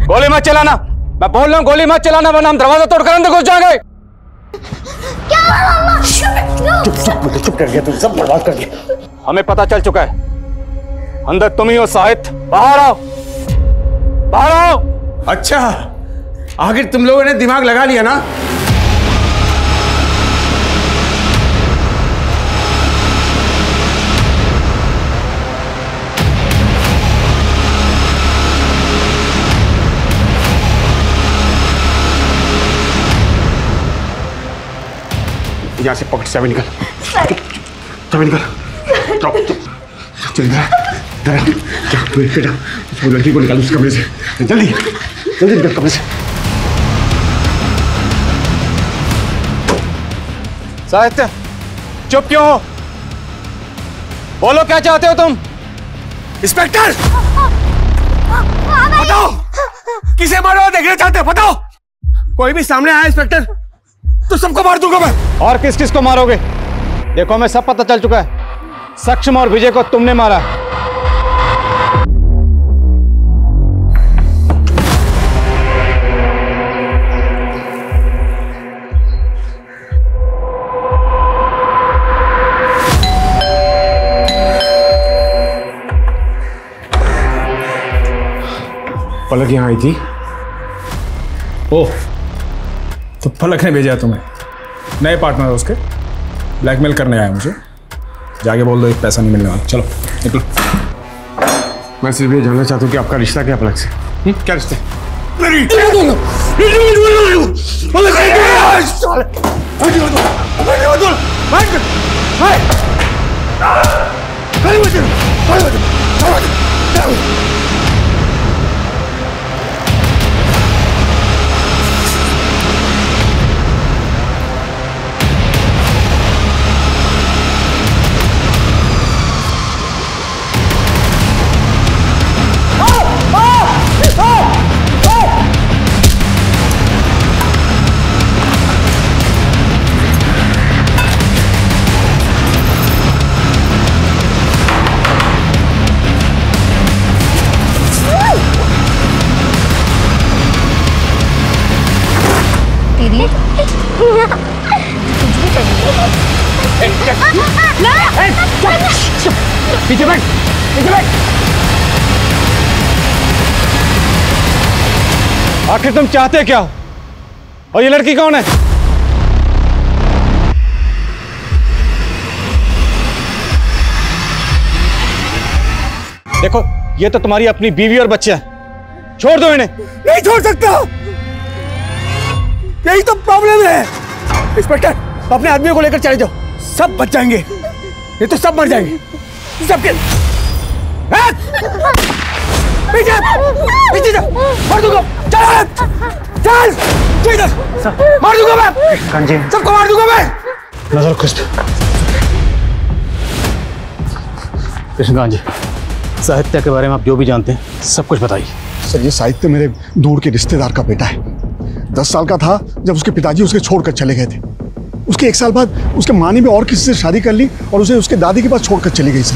गोली मत चलाना, मैं बोल रहा हूँ गोली मत चलाना, वरना हम दरवाजा तोड़कर अंदर घुस जाएंगे। चुप कर गया, तुम सब बर्बाद कर दिया। हमें पता चल चुका है, अंदर तुम ही हो साहित, बाहर आओ। बाहर आओ। अच्छा, आखिर तुम लोगों ने दिमाग लगा लिया ना? यहाँ से पॉकेट चाबी निकल, चाबी निकल, चल बेटा, उस लड़की को निकाल उस कमरे से, जल्दी जल्दी निकल कमरे से। साहित्य, चुप क्यों हो? बोलो क्या चाहते हो तुम? इंस्पेक्टर, बताओ किसे मारो देखना चाहते हो? बताओ। कोई भी सामने आया इंस्पेक्टर तो सबको मार दूंगा मैं। और किस किस को मारोगे? देखो हमें सब पता चल चुका है, सक्षम और विजय को तुमने मारा। पलक यहाँ आई थी? ओह, तो पलक ने भेजा तुम्हें? नए पार्टनर उसके ब्लैकमेल करने आया मुझे। जाके बोल दो एक पैसा नहीं मिलने वाला। चलो निकलो। मैं सिर्फ ये जानना चाहता हूँ कि आपका रिश्ता क्या पलक से? क्या रिश्ता है? पीछे बैठ, पीछे बैठ। आखिर तुम चाहते क्या हो? और ये लड़की कौन है? देखो ये तो तुम्हारी अपनी बीवी और बच्चे हैं, छोड़ दो इन्हें। नहीं छोड़ सकता, यही तो प्रॉब्लम है। इंस्पेक्टर, अपने आदमियों को लेकर चले जाओ, सब बच जाएंगे, ये तो सब मर जाएंगे सबके। पीछे पीछे जा, मार दूंगा। चल चल, तू इधर, मार दूंगा मैं, सबको मार दूंगा मैं। नजर खुश। कृष्णकांत जी, साहित्य के बारे में आप जो भी जानते हैं सब कुछ बताइए। सर, ये साहित्य मेरे दूर के रिश्तेदार का बेटा है। 10 साल का था जब उसके पिताजी उसे छोड़कर चले गए थे। उसके 1 साल बाद उसके माँ ने भी और किसी से शादी कर ली और उसे उसके दादी के पास छोड़कर चली गई। सर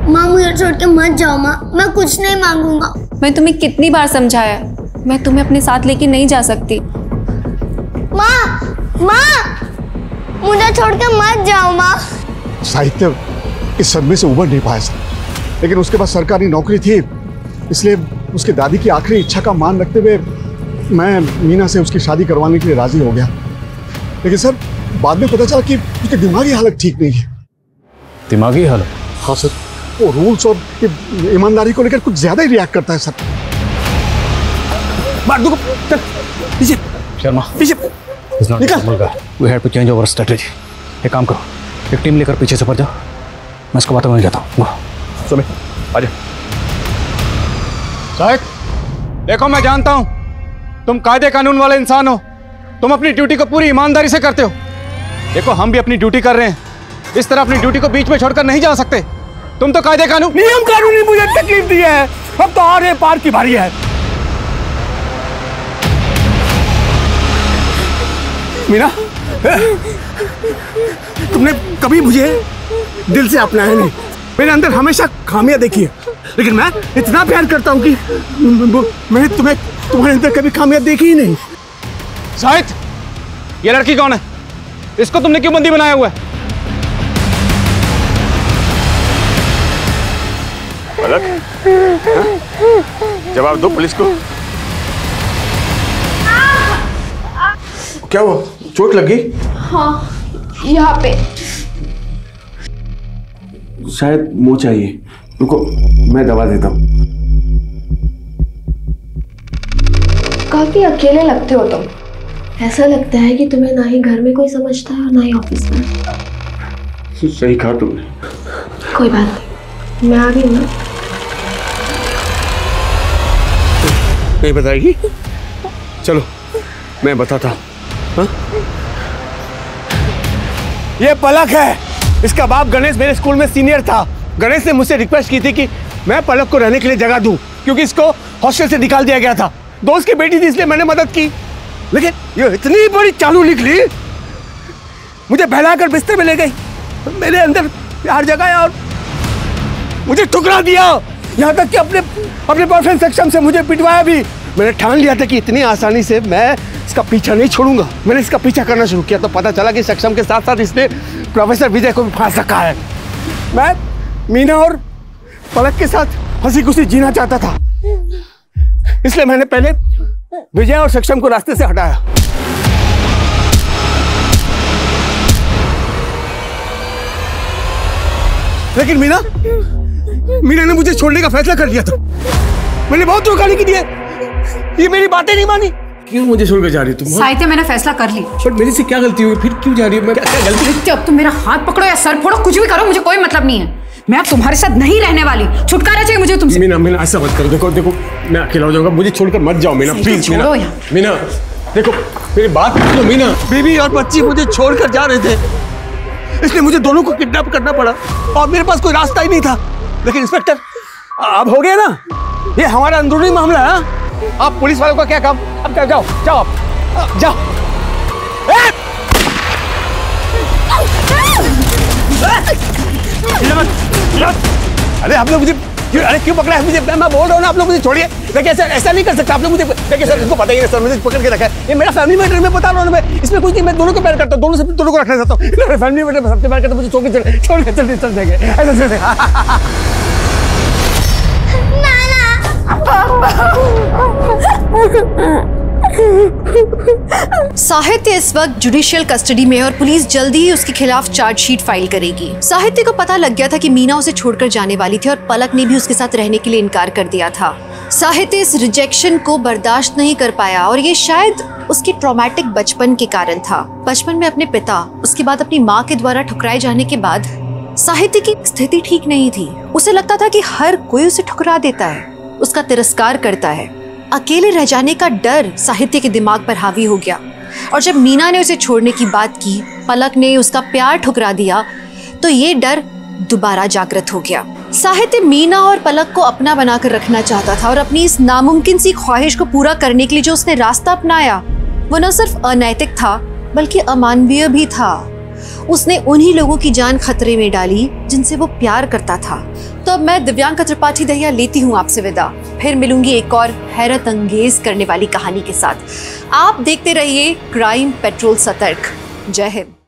माँ मुझे छोड़ के मत जाओ माँ, मैं कुछ नहीं मांगूंगा। मैं तुम्हें कितनी बार समझाया, मैं तुम्हें अपने साथ लेके नहीं जा सकती। माँ मुझे छोड़ के मत जाओ माँ। साहित्य इस सदमे से उबर नहीं पाया सर, लेकिन उसके पास सरकारी नौकरी थी, इसलिए उसके दादी की आखिरी इच्छा का मान रखते हुए मैं मीना से उसकी शादी करवाने के लिए राजी हो गया। लेकिन सर बाद में पता चला कि उसकी दिमागी हालत ठीक नहीं है। दिमागी हालत? हाँ सर, वो रूल्स और ईमानदारी को लेकर कुछ ज्यादा ही रिएक्ट करता है सर। पीछे शर्मा, पीछे निकल। We have to change our strategy। एक काम करो, एक टीम लेकर पीछे से पड़ जाओ, मैं इसको बातों में जाता हूँ। सुमित आजा। शायद देखो, मैं जानता हूँ तुम कायदे कानून वाले इंसान हो, तुम अपनी ड्यूटी को पूरी ईमानदारी से करते हो। देखो हम भी अपनी ड्यूटी कर रहे हैं, इस तरह अपनी ड्यूटी को बीच में छोड़कर नहीं जा सकते। तुम तो कायदे कानून नियम कानून ने मुझे तकलीफ दी है, अब तो आरे पार की बारी है। मीना, तुमने कभी मुझे दिल से अपनाया नहीं, मेरे अंदर हमेशा खामियां देखी है, लेकिन मैं इतना प्यार करता हूं कि मैंने तुम्हारे अंदर कभी खामियां देखी ही नहीं। शाहिद, ये लड़की कौन है? इसको तुमने क्यों बंदी बनाया हुआ है? पलक? जवाब दो पुलिस को। क्या हुआ, चोट लगी? हाँ, यहाँ पे। शायद मुंह चाहिए, रुको मैं दवा देता हूँ। काफी अकेले लगते हो तुम। ऐसा लगता है कि तुम्हें ना ही घर में कोई समझता है और ना ही ऑफिस में। सही कहा तुमने। कोई बात नहीं, मैं आ गई हूँ। नहीं बताएगी? चलो मैं बताता हूँ। हाँ? ये पलक है, इसका बाप गणेश मेरे स्कूल में सीनियर था। गणेश ने मुझसे रिक्वेस्ट की थी कि मैं पलक को रहने के लिए जगह दूं, क्योंकि इसको हॉस्टल से निकाल दिया गया था। दोस्त की बेटी थी इसलिए मैंने मदद की, लेकिन ये इतनी बड़ी चालू निकली, मुझे बहलाकर बिस्तर में ले गई, मेरे अंदर प्यार जगाया और मुझे ठुकरा दिया। यहाँ तक कि अपने बॉयफ्रेंड सक्षम से मुझे पिटवाया भी। मैंने ठान लिया था कि इतनी आसानी से मैं इसका पीछा नहीं छोड़ूंगा। मैंने इसका पीछा करना शुरू किया तो पता चला कि सक्षम के साथ साथ इसने प्रोफेसर विजय को भी फांस रखा है। मैं मीना और पलक के साथ हंसी खुशी जीना चाहता था, इसलिए मैंने पहले विजय और सक्षम को रास्ते से हटाया। लेकिन मीना ने मुझे छोड़ने का फैसला कर लिया था। मैंने बहुत चौंकाने की दी है, ये मेरी बातें नहीं मानी। क्यों मुझे छोड़कर जा रही तुम? साहित्य, मैंने फैसला कर ली। बट मेरी से क्या गलती हुई? फिर क्यों जा रही है? मैं क्या गलती? अब तुम मेरा हाथ पकड़ो या सर फोड़ो, कुछ भी करो, मुझे कोई मतलब नहीं है। मैं अब तुम्हारे साथ नहीं रहने वाली। छुटकारा चाहिए मुझे तुमसे। मीना ऐसा मत करो। देखो मैं अकेला हो जाऊंगा, मुझे छोड़कर मत जाओ मीना, प्लीज। मीना देखो मेरी बात सुनो। मीना, बीवी और बच्ची मुझे छोड़कर जा रहे थे, इसलिए मुझे दोनों को किडनैप करना पड़ा और मेरे पास कोई रास्ता ही नहीं था। लेकिन इंस्पेक्टर, अब हो गया ना, ये हमारा अंदरूनी मामला है। आप पुलिस वालों का क्या काम? अब जाओ आप जाओ। अरे आप लोग मुझे क्यों पकड़ा है? मुझे मैं बोल रहा हूँ ना, आप लोग मुझे छोड़िए। देखिए ऐसा नहीं कर सकता आप लोग। मुझे देखिए सर, इसको पता ही नहीं सर, मुझे पकड़ के रखा है। ये मेरा फैमिली मैटर है, मैं बता रहा हूँ। मैं इसमें कुछ नहीं, मैं दोनों को प्यार करता हूँ, दोनों को रखना चाहता हूँ। मेरा फैमिली मैटर सबसे प्यार करता हूँ, मुझे छोड़ के चल जाएंगे ऐसे। साहित्य इस वक्त जुडिशियल कस्टडी में है और पुलिस जल्दी ही उसके खिलाफ चार्जशीट फाइल करेगी। साहित्य को पता लग गया था कि मीना उसे छोड़कर जाने वाली थी और पलक ने भी उसके साथ रहने के लिए इनकार कर दिया था। साहित्य इस रिजेक्शन को बर्दाश्त नहीं कर पाया और ये शायद उसके ट्रॉमेटिक बचपन के कारण था। बचपन में अपने पिता, उसके बाद अपनी माँ के द्वारा ठुकराए जाने के बाद साहित्य की स्थिति ठीक नहीं थी। उसे लगता था कि हर कोई उसे ठुकरा देता है, उसका तिरस्कार करता है। अकेले रह जाने का डर साहित्य के दिमाग पर हावी हो गया और जब मीना ने उसे छोड़ने की बात की, पलक ने उसका प्यार ठुकरा दिया, तो ये डर दोबारा जागृत हो गया। साहित्य मीना और पलक को अपना बनाकर रखना चाहता था और अपनी इस नामुमकिन सी ख्वाहिश को पूरा करने के लिए जो उसने रास्ता अपनाया वो न सिर्फ अनैतिक था बल्कि अमानवीय भी था। उसने उन्हीं लोगों की जान खतरे में डाली जिनसे वो प्यार करता था। तो अब मैं दिव्यांका त्रिपाठी दहिया लेती हूँ आपसे विदा। फिर मिलूंगी एक और हैरत अंगेज करने वाली कहानी के साथ। आप देखते रहिए क्राइम पेट्रोल सतर्क। जय हिंद।